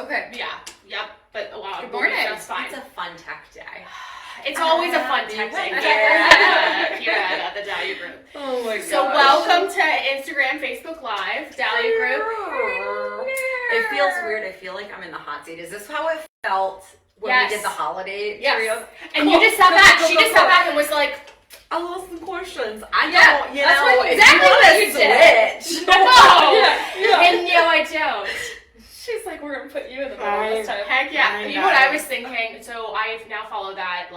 Okay. Yeah. Yep. But wow. Good morning. That's fine. It's a fun tech day. It's always a fun tech day here at the Dahlia Group. Oh my god. So welcome to Instagram, Facebook Live, Dahlia Group. It feels weird. I feel like I'm in the hot seat. Is this how it felt when we did the holiday trio? And you just sat back. She just sat back and was like, I lost some questions. I Yeah, don't, you that's know, what- if exactly you what want you to did. switch. no. And no, I don't. She's like, we're gonna put you in the middle this time. Heck yeah. You know what I was thinking? So I now follow that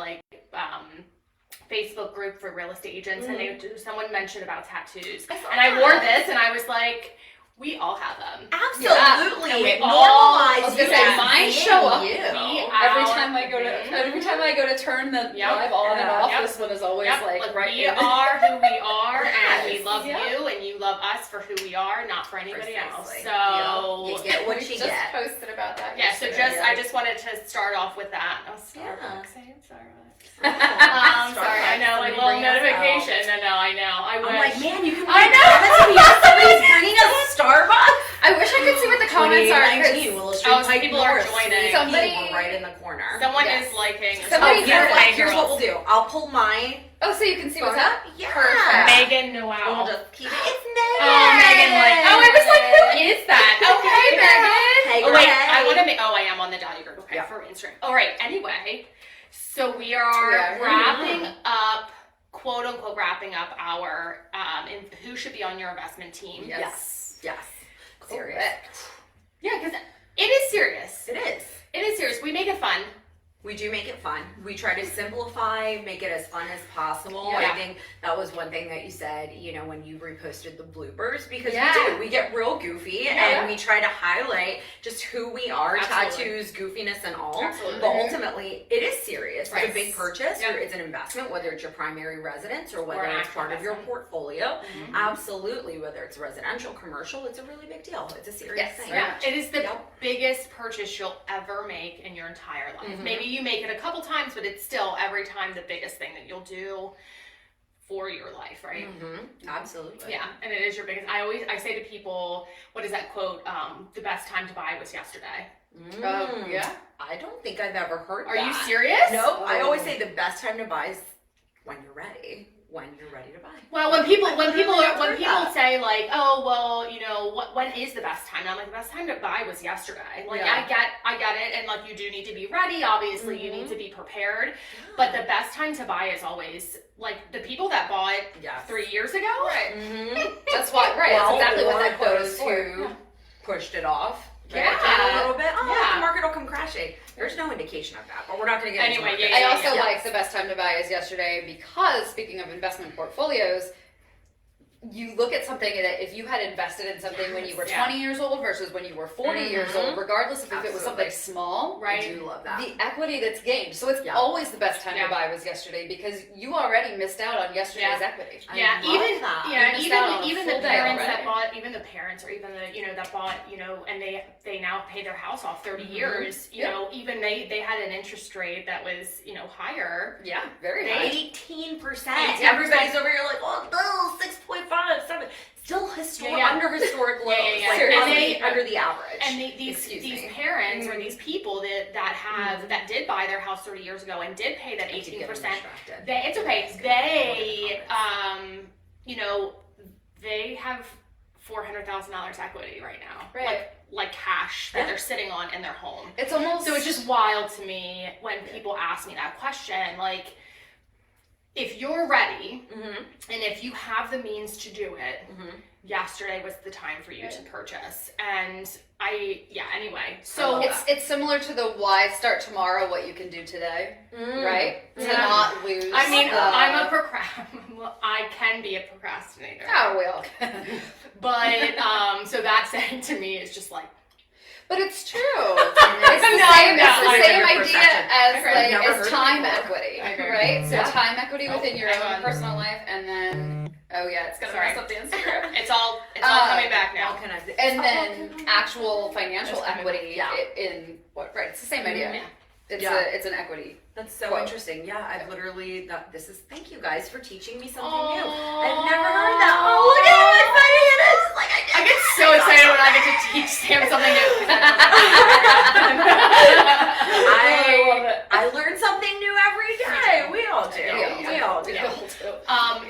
Facebook group for real estate agents, and someone mentioned about tattoos, and I wore this, and I was like, we all have them. Absolutely. And we Normalize. I was gonna say, mine show up. Every time I go to turn the live on and off, this one is always like right we in. are who we are, and we Yes. love you, and you love us for who we are, not for anybody else. Precisely. So You get what you just get. posted about that. yeah, so yesterday. I just wanted to start off with that. Oh, Starbucks. Yeah. Starbucks. Sorry, I know, like little Somebody bring us notification. I know. I wish. I'm like, man, you can I make know. comments and yes, somebody's bringing us Starbucks. I wish I could see what the comments are. 2019, Willow Street Oh, Pike people are North. joining. Somebody- We're right in the corner. Someone Yes. is liking. Somebody- Here's what we'll do. I'll pull my Oh, so you can see what's up? Yeah. Perfect. Megan Noel. We'll just keep it. It's Megan. Oh, Megan, I was like, who is that? Okay, Megan. Hey, Oh, wait, girl. I want to make, I am on the Dahlia Group, okay, Yeah. for Instagram. All right, anyway, so we are wrapping up, quote unquote, wrapping up our, who should be on your investment team. Yes. Serious. Correct. Yeah, because it is serious. It is. It is serious. We make it fun. We do make it fun. We try to simplify, make it as fun as possible. Yeah. I think that was one thing that you said, when you reposted the bloopers, because Yeah. we do. We get real goofy and we try to highlight just who we are, Absolutely. tattoos, goofiness and all. Absolutely. But ultimately, it is serious. Right. It's a big purchase. Yep. Or it's an investment, whether it's your primary residence or whether Or it's actual part of your investment. portfolio. Mhm. Absolutely. Whether it's residential, commercial, it's a really big deal. It's a serious Yes. thing. Yeah, it is the Yep. biggest purchase you'll ever make in your entire life. Mhm. Maybe you make it a couple times, but it's still every time the biggest thing that you'll do for your life, right? Mm-hmm. Absolutely. Yeah, and it is your biggest. I say to people, what is that quote? The best time to buy was yesterday. Yeah. I don't think I've ever heard Are that. you serious? No, I always say the best time to buy is when you're ready. When you're ready to buy. Well, when people heard that. say like, oh well, when is the best time? And I'm like, the best time to buy was yesterday. Like Yeah. I get it, and like you do need to be ready. Obviously, you need to be prepared. But the best time to buy is always like the people that bought Yes. 3 years ago. Right. Mm-hmm. That's why. Right. Well, That's exactly what or that quote those is for. who pushed it off. Yeah. A little bit. Oh, Yeah. the market will come crashing. There's no indication of that, but we're not going to get Anyway, into it. yeah, I also yeah. like the best time to buy is yesterday because, speaking of investment portfolios, you look at something that if you had invested in something when you were 20 years old versus when you were 40 years old, regardless of if it was something small, I Right. do love that. the equity that's gained. So it's Yeah. always the best time Yeah. to buy was yesterday because you already missed out on yesterday's equity. Yeah, I love even that. You missed out on a even the full day parents already. that bought, even the parents or even the that bought, and they now pay their house off 30 years. Even they had an interest rate that was higher. Yeah, very high. 18%. 18%. Everybody's over here like, oh, no, 6.5, 7. Still under historic lows. Yeah. Like, And under the average. And these parents or these people that have that did buy their house 30 years ago and did pay that 18%. It's okay. They have $400,000 equity right now. Right. Like cash that they're sitting on in their home. It's almost So it's just wild to me when people ask me that question. Like, if you're ready and if you have the means to do it, yesterday was the time for you to purchase. And anyway. So it's similar to the why start tomorrow what you can do today, right? To not lose. I mean, the- I can be a procrastinator. Oh, we all can. But so that saying to me is just like, But it's true. It's the same idea as time equity, right? So time equity within your own personal life, and then it's gonna mess up the Instagram. It's all coming back now. And then actual financial equity in what? Right, it's the same idea. Yeah. It's an equity. That's so interesting. Yeah, I've literally thank you guys for teaching me something new. Aww. I've never heard that. Oh, look at how exciting it is. Like, I I get so excited when I get to teach Sam something new. I learn something new every day. We all do. We all do.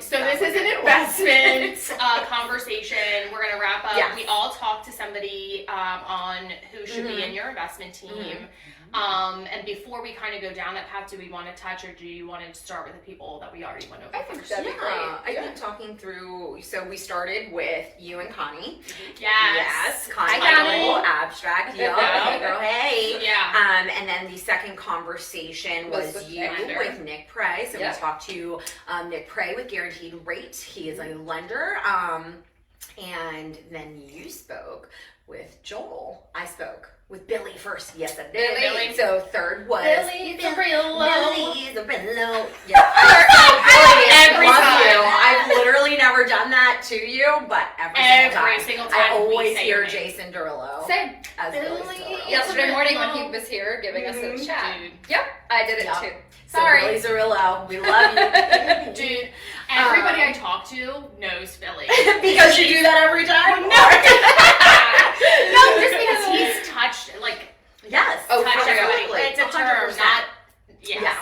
So this is an investment conversation. We're going to wrap up. Yes. We all talked to somebody on who should be in your investment team. And before we kind of go down that path, do we want to touch, or do you want to start with the people that we already went over first? That'd be great. I think talking through, so we started with you and Connie. Yes. Connie. Hi, Connie. Abstract. Hey, girl, hey. Yeah. And then the second conversation was with you Nick. with Nick Prey. So Yep. we talked to Nick Prey with Guaranteed Rate. He is a lender. And then you spoke with Joel. I spoke with Billy first. Yes, I did. Billy. So third was Billy the real low. Billy the real low. Yeah. Billy, Every love time. you. I've literally never done that to you, but every single I time we always say hear your name. Jason Derulo. Same. As Billy. Billy Yesterday morning when he was here giving us a chat. Dude. Yep, I did it Yep. too. So Sorry. Billy Zerillo, we love you. Dude, everybody I talk to knows Billy. Because you do that every time? No, just because he's touched, like, Yes. Oh, touched everybody. absolutely. It's a term, 100%. not, yes. Yeah.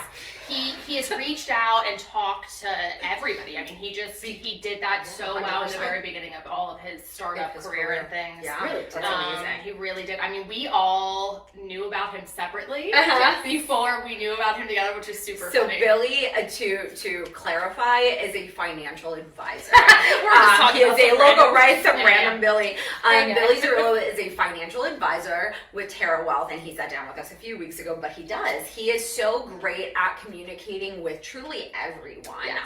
He has reached out and talked to everybody. I mean, he did that so well in the 100%. very beginning of all of his startup His career and things. Yeah, really, that's amazing. He really did. I mean, we all knew about him separately before we knew about him together, which is super So funny. Billy, to clarify, is a financial advisor. We're just talking he is about a some logo, random- right? Some Yeah. random Billy. Yeah. Billy Zerillo is a financial advisor with Terra Wealth, and he sat down with us a few weeks ago. But he does. He is so great at communicating with truly everyone, Yes.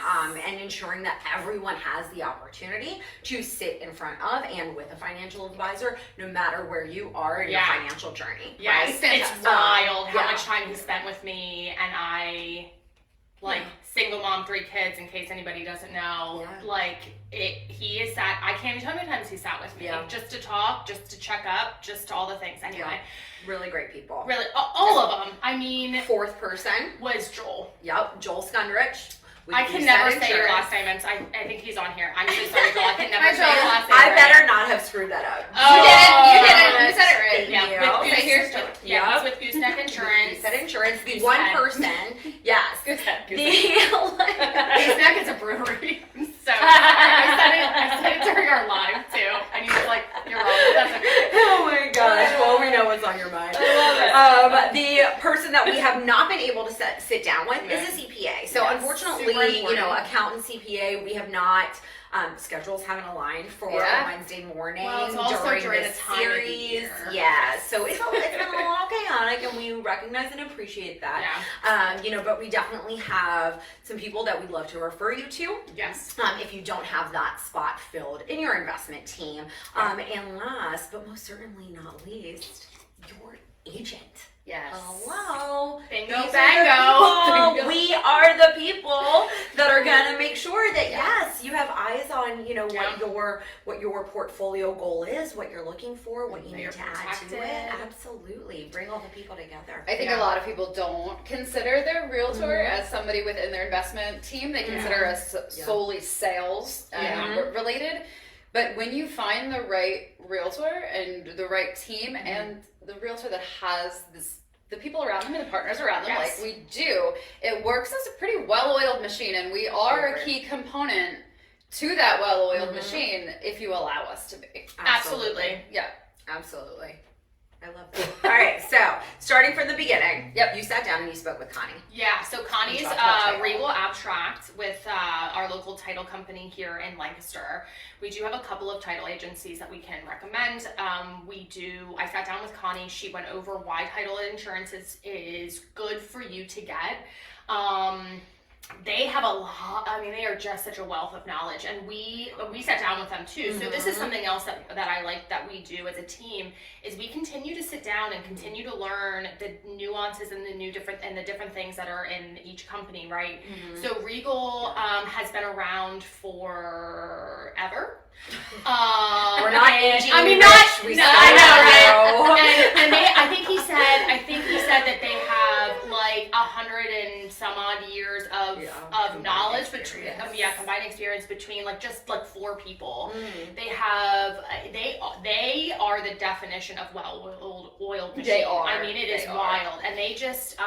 and ensuring that everyone has the opportunity to sit in front of and with a financial advisor, no matter where you are in your Yeah. financial journey. Yes, right? it's Fantastic. wild how Yeah. much time he spent with me, and I, like, single mom, 3 kids, in case anybody doesn't know, Yeah. like, he is sat, I can't even tell you how many times he sat with me, Yeah. just to talk, just to check up, just all the things. Anyway, Really great people. really, all of them, I mean, Fourth person, was Joel. yep, Joel Skundrich. with I can Reset never say your Insurance. last name, and I think he's on here. I'm so sorry, Joel, I can never Hi, say your Joel. last name. I right. better not have screwed that up. Oh, You did it. You said it right. Thank Yeah, you. with Okay, here's Joel. yeah, he's with Gooseneck Insurance. Reset Insurance, the Gooseneck. one person, yes. Gooseneck. The, Gooseneck is a brewery. So I said it during our live too, and he was like, "You're wrong." But that's okay. oh my gosh, well, we know what's on your mind. I love it. The person that we have not been able to sit down with is a CPA. So Yes, unfortunately, super you know, important. accountant CPA, we have not, schedules haven't aligned for Yeah. Wednesday morning Well, it's also during this the time of the series. year. Yeah, so it's been a little chaotic, and we recognize and appreciate that. Yeah. You know, but we definitely have some people that we'd love to refer you to. Yes. If you don't have that spot filled in your investment team. And last, but most certainly not least, your agent. Yes. Hello. Bingo, These are the bango. people. We are the people that are gonna make sure that yes, you have eyes on, you know, what your portfolio goal is, what you're looking for, what you That need you're to add to protected. it. Absolutely. Bring all the people together. I think a lot of people don't consider their realtor as somebody within their investment team. They consider us solely sales related. But when you find the right realtor and the right team and the realtor that has the people around them and the partners around them, Yes. like we do, it works as a pretty well-oiled machine, and we are a key component to that well-oiled machine if you allow us to be. Absolutely. Yeah. Absolutely. I love that. All right, so starting from the beginning. Yep. You sat down and you spoke with Connie. Yeah, so Connie's talked about title. Regal Abstract with our local title company here in Lancaster. We do have a couple of title agencies that we can recommend. I sat down with Connie. She went over why title insurance is good for you to get. They have a lot, I mean, they are just such a wealth of knowledge, and we sat down with them too. So this is something else that I like that we do as a team, is we continue to sit down and continue to learn the nuances and the different things that are in each company, right? So Regal has been around forever. We're not aging. I mean, rich. not. We No, still I know, grow. right? And they, I think he said that they have like 100 and some odd years of knowledge knowledge between combined experience between like just like 4 people. They are the definition of well-oiled machine. They are. I mean, it is wild, and they just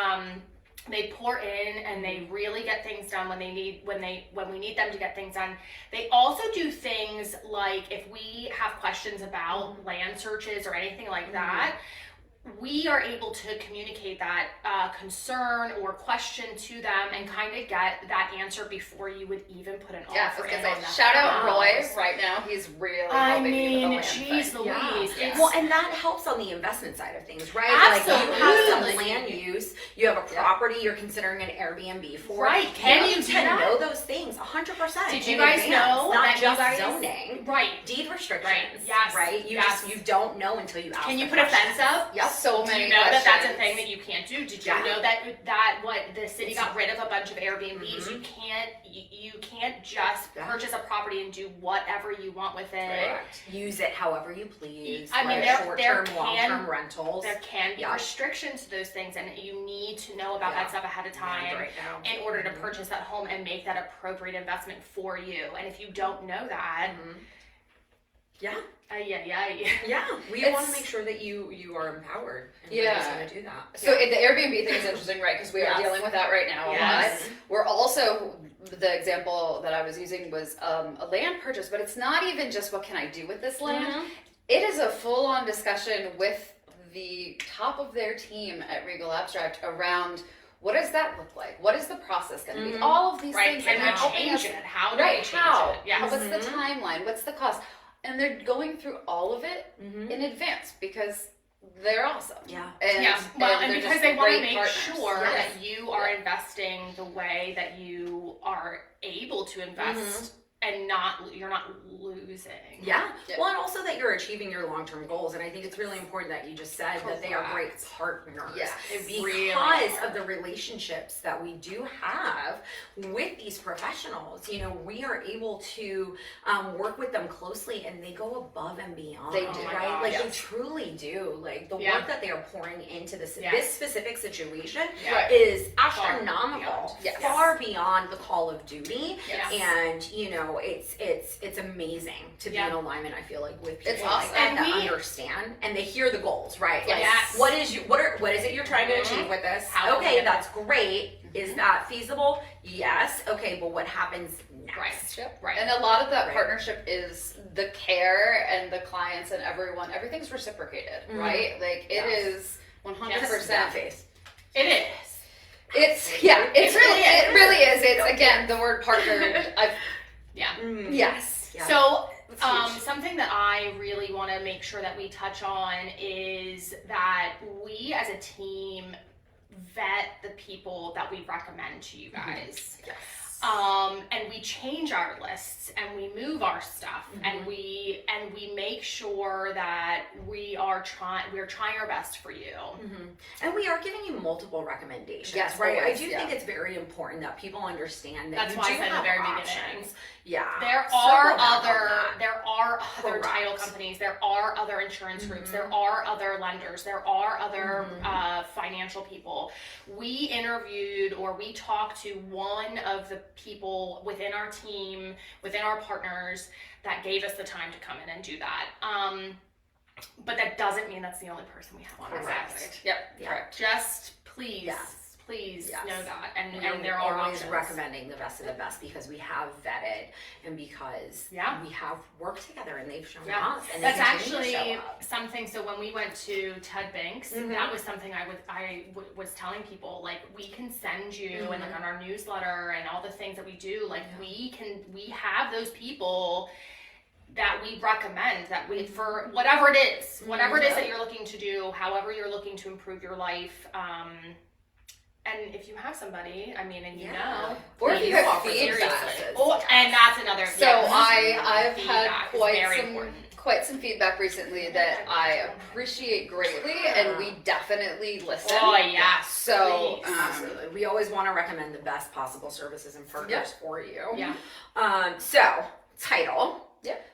they pour in and they really get things done when we need them to get things done. They also do things like if we have questions about land searches or anything like that, we are able to communicate that concern or question to them and kind of get that answer before you would even put an offer in on that. Shout out Roy right now. He's really helping me with the land geez thing. Louise. Yeah. Well, and that helps on the investment side of things, right? Absolutely. Like you have some land use, you have a property you're considering an Airbnb for. Right. Can you do to that? know those things 100%. Did you guys know not that just you guys, zoning, right? deed restrictions, Right. Yes. right? You you don't know until you ask. Can you the put a questions. fence up? Yep. So Do many you know questions. that that's a thing that you can't do? Did you know that what the city got rid of a bunch of Airbnbs? You can't just purchase a property and do whatever you want with it. Correct. Use it however you please. I mean, short-term, long-term rentals. There can be restrictions to those things, and you need to know about that stuff ahead of time Right now. in order to purchase that home and make that appropriate investment for you. And if you don't know that, Yeah, we want to make sure that you are empowered. And we're just going to do that. So the Airbnb thing is interesting, right? Because we are dealing with that right now a lot. We're also, the example that I was using was a land purchase, but it's not even just what can I do with this land. It is a full-on discussion with the top of their team at Regal Abstract around what does that look like? What is the process going to be? All of these things. Can we change it? How do we change it? Yes. What's the timeline? What's the cost? And they're going through all of it in advance because they're awesome. Yeah. And because they want to make partners. sure that you are investing the way that you are able to invest and you're not losing. Yeah. Well, and also that you're achieving your long-term goals. And I think it's really important that you just said that they are great partners. Yes. Because of the relationships that we do have with these professionals. You know, we are able to work with them closely and they go above and beyond. They do. Right? Like they truly do. Like the work that they are pouring into this specific situation is astronomical. Far beyond the call of duty. And, you know, it's amazing to be in alignment. I feel like with people it's awesome. that understand and they hear the goals, right? Like, Yes. what is it you're trying to achieve with this? Okay, that's great. Is that feasible? Yes. Okay, but what happens next? Right. And a lot of that partnership is the care and the clients and everyone. Everything's reciprocated, right? Like it is 100%. It is. It really is. It's again the word partnered. Yes. So something that I really want to make sure that we touch on is that we as a team vet the people that we recommend to you guys. And we change our lists and we move our stuff and we make sure that we're trying our best for you. And we are giving you multiple recommendations. Yes, right. always, I do think it's very important that people understand that That's you why do I said in the have very options. beginning. Yeah. There are other title companies, there are other insurance groups, there are other lenders, there are other financial people. We interviewed or we talked to one of the people within our team, within our partners that gave us the time to come in and do that. But that doesn't mean that's the only person we have on our list. Correct. Just please know that. And there are always options. recommending the best of the best because we have vetted and because we have worked together and they've shown up. And that's they continue to actually show up. something. So when we went to Ted Banks, that was something I was telling people, like we can send you and like on our newsletter and all the things that we do, like we have those people that we recommend that we for whatever it is that you're looking to do, however you're looking to improve your life. And if you have somebody, I mean, and you know, or if you have feedback. feedback. And that's another. So I've had quite quite some feedback recently that I appreciate greatly, and we definitely listen. Oh yeah. So absolutely, we always want to recommend the best possible services and partners for you. Yeah. So title. Yep.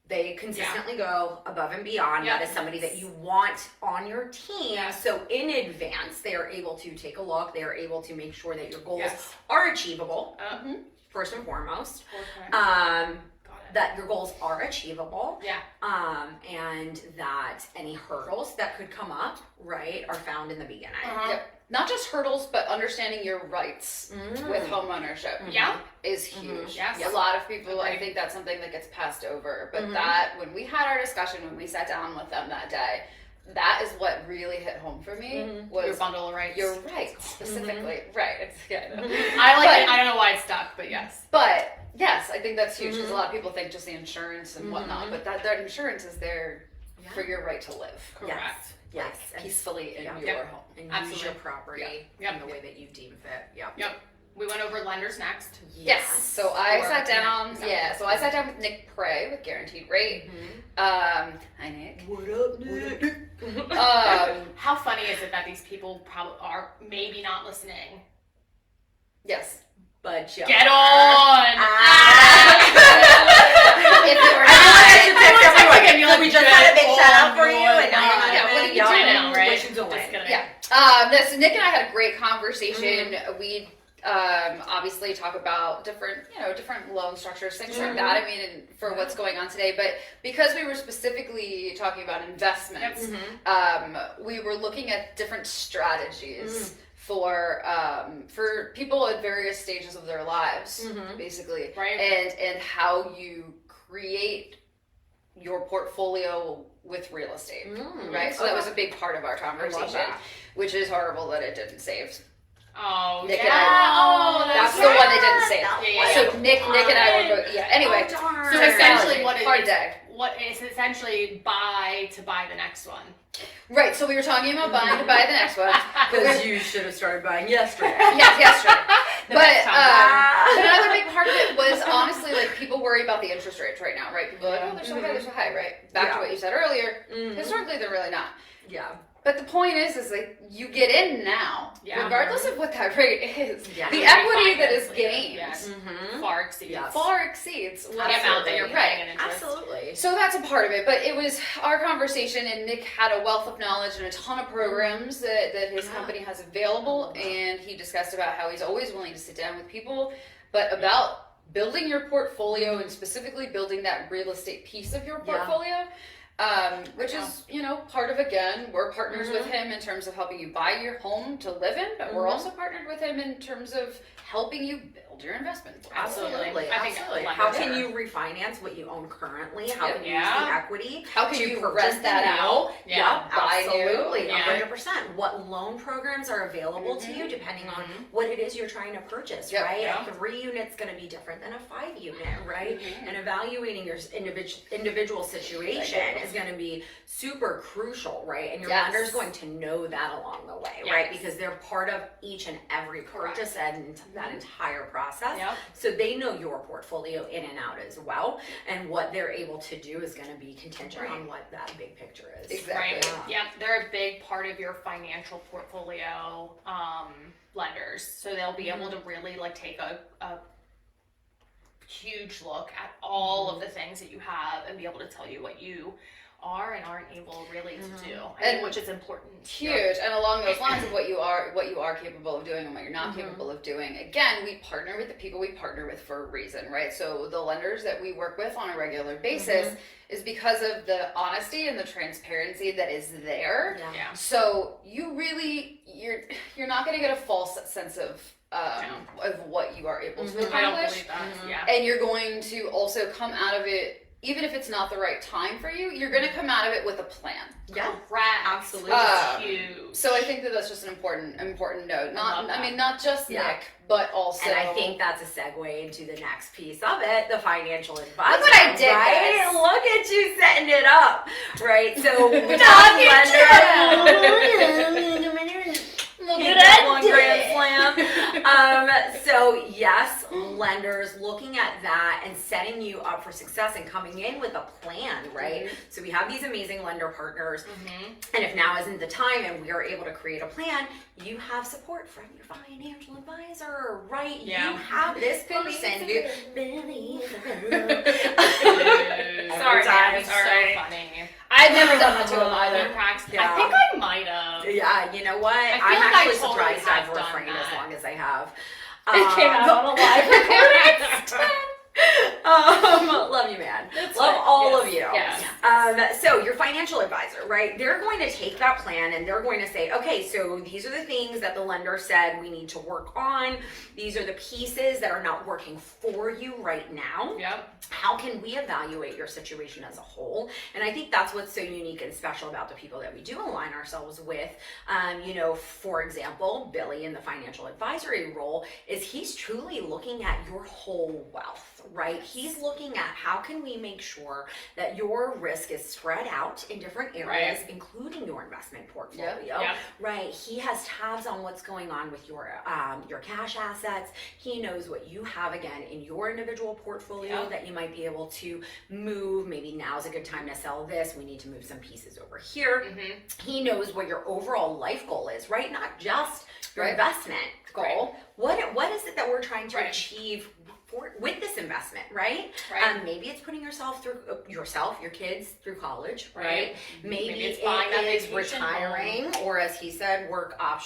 They consistently go above and beyond. That is somebody that you want on your team. So in advance, they are able to take a look. They are able to make sure that your goals are achievable, first and foremost. That your goals are achievable. And that any hurdles that could come up, right, are found in the beginning. Not just hurdles, but understanding your rights with home ownership is huge. A lot of people, I think that's something that gets passed over. But that, when we had our discussion, when we sat down with them that day, that is what really hit home for me. Was your bundle of rights. Your rights, specifically. Right. It's good. I like it. I don't know why it's stuck, but yes. But, yes, I think that's huge, because a lot of people think just the insurance and whatnot, but that insurance is there for your right to live. Correct. Yes. Peacefully in your home. And use your property in the way that you deem fit. We went over lenders next. Yes. So I sat down. So I sat down with Nick Prey with Guaranteed Rate. Hi, Nick. What up, Nick? How funny is it that these people probably are maybe not listening? Yes. But get on! If you were we just had a big shout out for you, and now what are you doing now, right? So Nick and I had a great conversation. We obviously talk about different loan structures, things like that. I mean, for what's going on today, but because we were specifically talking about investments, we were looking at different strategies for people at various stages of their lives, basically, and how you create your portfolio with real estate, right? So that was a big part of our conversation, which is horrible that it didn't save. Nick and I, that's the one that didn't save. So Nick and I were both, anyway. So essentially what is essentially buy to buy the next one. Right, so we were talking about buying to buy the next one. Because you should have started buying yesterday. Yes, yesterday. But another big part of it was honestly, like, people worry about the interest rates right now, right? People are like, oh, they're so high, right? Back to what you said earlier, historically they're really not. But the point is like, you get in now, regardless of what that rate is. The equity that is gained far exceeds what amount that you're paying in interest. Absolutely. So that's a part of it, but it was our conversation, and Nick had a wealth of knowledge and a ton of programs that his company has available, and he discussed about how he's always willing to sit down with people, but about building your portfolio and specifically building that real estate piece of your portfolio. Which is, part of, again, we're partners with him in terms of helping you buy your home to live in, but we're also partnered with him in terms of helping you build your investment portfolio. Absolutely. How can you refinance what you own currently? How can you use the equity? How can you rent that out? Absolutely. 100%. What loan programs are available to you depending on what it is you're trying to purchase, right? A 3 unit's going to be different than a 5 unit, right? And evaluating your individual situation is going to be super crucial, right? And your lender is going to know that along the way, right? Because they're part of each and every purchase and that entire process. So they know your portfolio in and out as well. And what they're able to do is going to be contingent on what that big picture is. Exactly. They're a big part of your financial portfolio lenders. So they'll be able to really take a huge look at all of the things that you have and be able to tell you what you are and aren't able really to do, and which is important. Huge. And along those lines of what you are capable of doing and what you're not capable of doing. Again, we partner with the people we partner with for a reason, right? So the lenders that we work with on a regular basis is because of the honesty and the transparency that is there. So you really, you're not going to get a false sense of what you are able to accomplish. I don't believe that. And you're going to also come out of it, even if it's not the right time for you, you're going to come out of it with a plan. Correct. Absolutely. Huge. So I think that's just an important note. Not just Nick, but also. And I think that's a segue into the next piece of it, the financial advisor. Look what I did, right? Look at you setting it up, right? So we Talk lender. Look at that one grand slam. am. So yes, lenders looking at that and setting you up for success and coming in with a plan, right? So we have these amazing lender partners, and if now isn't the time and we are able to create a plan, you have support from your financial advisor, right? You have this person. Sorry, it's so funny. I've never done that to him either. I think I might have. Yeah, you know what? I'm actually totally surprised I've done refrained that. as long as I have. It came out on a live recording. Love you, man. Love all of you. Yes. So your financial advisor, right? They're going to take that plan and they're going to say, okay, so these are the things that the lender said we need to work on. These are the pieces that are not working for you right now. How can we evaluate your situation as a whole? And I think that's what's so unique and special about the people that we do align ourselves with. For example, Billy in the financial advisory role is he's truly looking at your whole wealth, right? He's looking at how can we make sure that your risk is spread out in different areas, including your investment portfolio, right? He has tabs on what's going on with your cash assets. He knows what you have again in your individual portfolio that you might be able to move. Maybe now's a good time to sell this. We need to move some pieces over here. He knows what your overall life goal is, right? Not just your investment goal. What is it that we're trying to achieve with this investment, right? Maybe it's putting yourself, your kids through college, right? Maybe it's buying that it is vacation retiring, or as he said, work option.